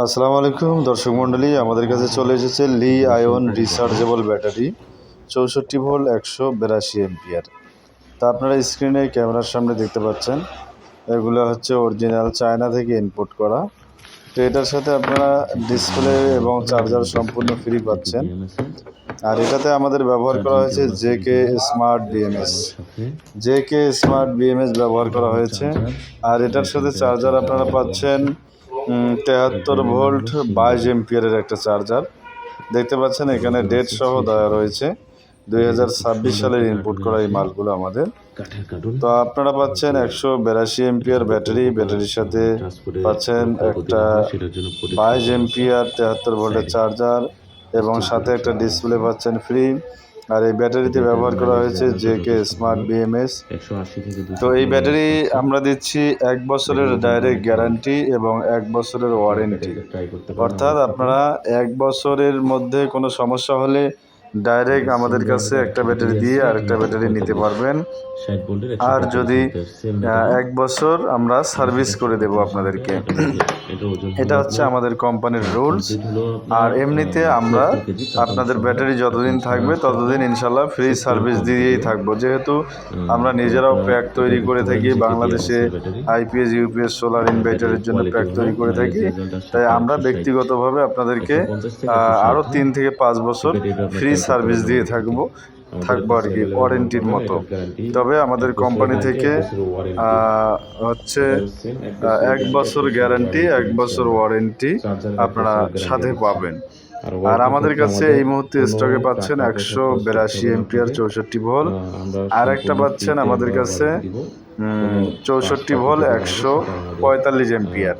আসসালামু আলাইকুম দর্শক মণ্ডলী, আমাদের কাছে চলে এসেছে Li ion rechargeable battery 64 volt 182 ampere. তা আপনারা স্ক্রিনে ক্যামেরার সামনে দেখতে পাচ্ছেন, এগুলো হচ্ছে অরিজিনাল চায়না থেকে ইম্পোর্ট করা। তো এটার সাথে আপনারা ডিসপ্লে এবং চার্জার সম্পূর্ণ ফ্রি পাচ্ছেন। আর এটাতে আমাদের ব্যবহার করা হয়েছে জেকে স্মার্ট বিএমএস ব্যবহার করা হয়েছে। আর এটার সাথে চার্জার আপনারা পাচ্ছেন 73 ভোল্ট 22 এম্পিয়ারের একটা চার্জার দেখতে পাচ্ছেন। এখানে ডেট সহ দেওয়া রয়েছে 2026 সালের ইনপুট করা এই মালগুলো আমাদের। তো আপনারা পাচ্ছেন 182 এম্পিয়ার ব্যাটারির সাথে পাচ্ছেন একটা 22 এম্পিয়ার 73 ভোল্টের চার্জার এবং সাথে একটা ডিসপ্লে পাচ্ছেন ফ্রি। আর এই ব্যাটারিতে ব্যবহার করা হয়েছে জেকে স্মার্ট বিএমএস। তো এই ব্যাটারি আমরা দিচ্ছি 1 বছরের ডাইরেক্ট গ্যারান্টি এবং 1 বছরের ওয়ারেন্টি। অর্থাৎ আপনারা 1 বছরের মধ্যে কোনো সমস্যা হলে ডাইরেক্ট আমাদের কাছে একটা ব্যাটারি দিয়ে আরেকটা ব্যাটারি নিতে পারবেন। আর যদি 1 বছর আমরা সার্ভিস করে দেব আপনাদেরকে। এটা হচ্ছে আমাদের কোম্পানির রুলস। আর এমনিতে আমরা আপনাদের ব্যাটারি যতদিন থাকবে ততদিন ইনশাল্লাহ ফ্রি সার্ভিস দিয়েই থাকবো। যেহেতু আমরা নিজেরাও প্যাক তৈরি করে থাকি, বাংলাদেশে আইপিএস ইউপিএস সোলার ইনভার্টারের জন্য প্যাক তৈরি করে থাকি, তাই আমরা ব্যক্তিগতভাবে আপনাদেরকে আরও 3 থেকে 5 বছর ফ্রি সার্ভিস দিয়ে থাকবো আর কি, ওয়ারেন্টির মতো। তবে আমাদের কোম্পানি থেকে হচ্ছে 1 বছর গ্যারান্টি 1 বছর ওয়ারেন্টি আপনারা সাথে পাবেন। আর আমাদের কাছে এই মুহূর্তে স্টকে পাচ্ছেন 182 এম্পিয়ার 64 ভোল্ট, আর একটা পাচ্ছেন আমাদের কাছে 64 ভোল্ট 145 এম্পিয়ার।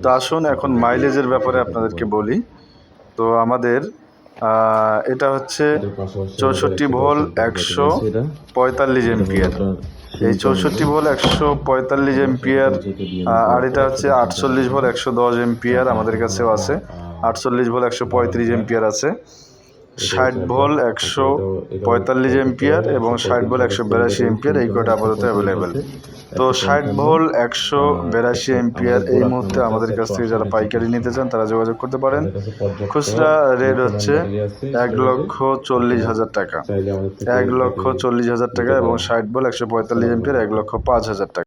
তো আসুন এখন মাইলেজের ব্যাপারে আপনাদেরকে বলি। তো আমাদের এটা হচ্ছে 64 ভোল্ট 145 এম্পিয়ার। এই 64 ভোল্ট 145 এম্পিয়ার। আর এটা হচ্ছে 48 ভোল্ট 110 এম্পিয়ার আমাদের কাছেও আছে। 48 ভোল্ট 135 এম্পিয়ার আছে। 60 ভোল্ট 145 এম্পিয়ার এবং 60 ভোল্ট 182 এম্পিয়ার, এই কয়টা আপাতত অ্যাভেলেবেল। তো 60 ভোল্ট 182 এম্পিয়ার এই মুহূর্তে আমাদের কাছ থেকে যারা পাইকারি নিতে চান তারা যোগাযোগ করতে পারেন। খুচরা রেট হচ্ছে 1,40,000 টাকা, 1,40,000 টাকা এবং 60 ভোল্ট 145 এম্পিয়ার 1,05,000 টাকা।